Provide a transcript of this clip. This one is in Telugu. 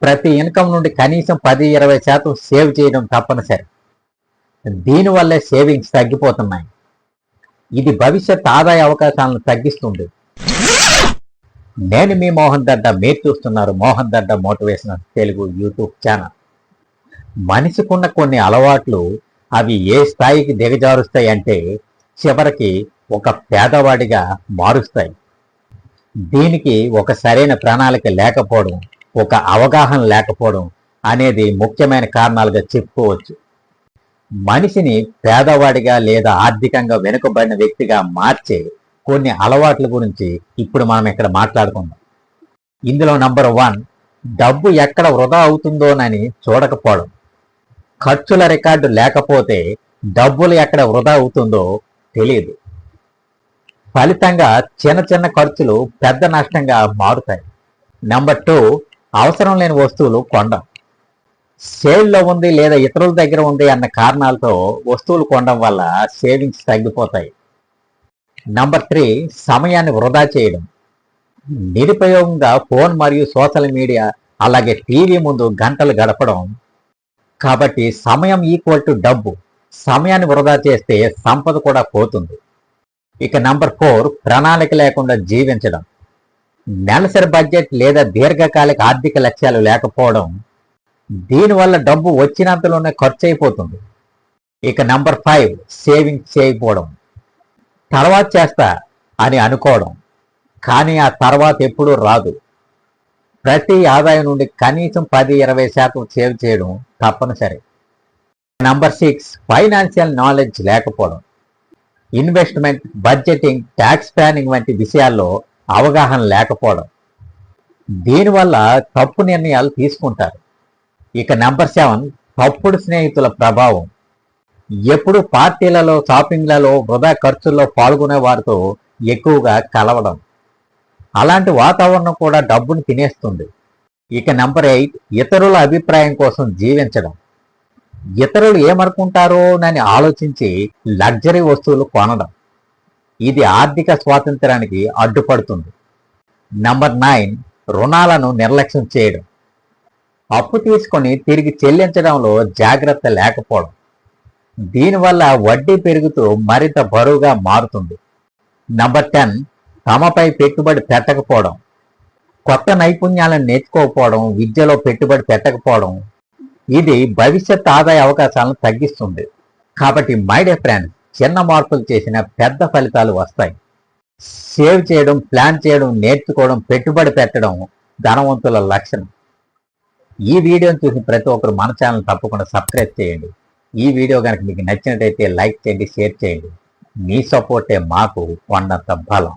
ప్రతి ఇన్కమ్ నుండి కనీసం 10-20% సేవ్ చేయడం తప్పనిసరి. దీనివల్లే సేవింగ్స్ తగ్గిపోతున్నాయి. ఇది భవిష్యత్ ఆదాయ అవకాశాలను తగ్గిస్తుంది. నేను మీ మోహన్ దడ్డ, మీరు చూస్తున్నారు Mohan Dadda motivational Telugu YouTube channel. మనిషికున్న కొన్ని అలవాట్లు అవి ఏ స్థాయికి దిగజారుస్తాయి అంటే చివరికి ఒక పేదవాడిగా మారుస్తాయి. దీనికి ఒక సరైన ప్రణాళిక లేకపోవడం, ఒక అవగాహన లేకపోవడం అనేది ముఖ్యమైన కారణాలుగా చెప్పుకోవచ్చు. మనిషిని పేదవాడిగా లేదా ఆర్థికంగా వెనుకబడిన వ్యక్తిగా మార్చే కొన్ని అలవాట్ల గురించి ఇప్పుడు మనం ఇక్కడ మాట్లాడుకుందాం. ఇందులో నంబర్ 1, డబ్బు ఎక్కడ వృధా అవుతుందోనని చూడకపోవడం. ఖర్చుల రికార్డు లేకపోతే డబ్బులు ఎక్కడ వృధా అవుతుందో తెలియదు. ఫలితంగా చిన్న చిన్న ఖర్చులు పెద్ద నష్టంగా మారుతాయి. నంబర్ 2, అవసరం లేని వస్తువులు కొనడం. సేల్లో ఉంది లేదా ఇతరుల దగ్గర ఉంది అన్న కారణాలతో వస్తువులు కొనడం వల్ల సేవింగ్స్ తగ్గిపోతాయి. నంబర్ 3, సమయాన్ని వృధా చేయడం. నిరుపయోగంగా ఫోన్ మరియు సోషల్ మీడియా అలాగే టీవీ ముందు గంటలు గడపడం. కాబట్టి సమయం ఈక్వల్ టు డబ్బు. సమయాన్ని వృధా చేస్తే సంపద కూడా పోతుంది. ఇక నంబర్ 4, ప్రణాళిక లేకుండా జీవించడం. నెలసరి బడ్జెట్ లేదా దీర్ఘకాలిక ఆర్థిక లక్ష్యాలు లేకపోవడం. దీనివల్ల డబ్బు వచ్చినంతలోనే ఖర్చు అయిపోతుంది. ఇక నంబర్ 5, సేవింగ్ చేయకపోవడం. తర్వాత చేస్తా అని అనుకోవడం, కానీ ఆ తర్వాత ఎప్పుడూ రాదు. ప్రతి ఆదాయం నుండి కనీసం 10-20% సేవ్ చేయడం తప్పనిసరి. నంబర్ 6, ఫైనాన్షియల్ నాలెడ్జ్ లేకపోవడం. ఇన్వెస్ట్మెంట్, బడ్జెటింగ్, ట్యాక్స్ ప్లానింగ్ వంటి విషయాల్లో అవగాహన లేకపోవడం. దీనివల్ల తప్పు నిర్ణయాలు తీసుకుంటారు. ఇక నంబర్ 7, తప్పుడు స్నేహితుల ప్రభావం. ఎప్పుడు పార్టీలలో, షాపింగ్లలో, వృధా ఖర్చుల్లో పాల్గొనే వారితో ఎక్కువగా కలవడం. అలాంటి వాతావరణం కూడా డబ్బును తినేస్తుంది. ఇక నంబర్ 8, ఇతరుల అభిప్రాయం కోసం జీవించడం. ఇతరులు ఏమనుకుంటారోనని ఆలోచించి లగ్జరీ వస్తువులు కొనడం. ఇది ఆర్థిక స్వాతంత్రానికి అడ్డుపడుతుంది. నంబర్ 9, రుణాలను నిర్లక్ష్యం చేయడం. అప్పు తీసుకొని తిరిగి చెల్లించడంలో జాగ్రత్త లేకపోవడం. దీనివల్ల వడ్డీ పెరుగుతూ మరింత బరువుగా మారుతుంది. నంబర్ 10, తమపై పెట్టుబడి పెట్టకపోవడం. కొత్త నైపుణ్యాలను నేర్చుకోకపోవడం, విద్యలో పెట్టుబడి పెట్టకపోవడం. ఇది భవిష్యత్ ఆదాయ అవకాశాలను తగ్గిస్తుంది. కాబట్టి మై డియర్ ఫ్రెండ్స్, చిన్న మార్పులు చేసిన పెద్ద ఫలితాలు వస్తాయి. సేవ్ చేయడం, ప్లాన్ చేయడం, నేర్చుకోవడం, పెట్టుబడి పెట్టడం ధనవంతుల లక్షణం. ఈ వీడియోని చూసి ప్రతి ఒక్కరు మన ఛానల్ తప్పకుండా సబ్స్క్రైబ్ చేయండి. ఈ వీడియో కనుక మీకు నచ్చినట్టయితే లైక్ చేయండి, షేర్ చేయండి. మీ సపోర్టే మాకు కొండంత బలం.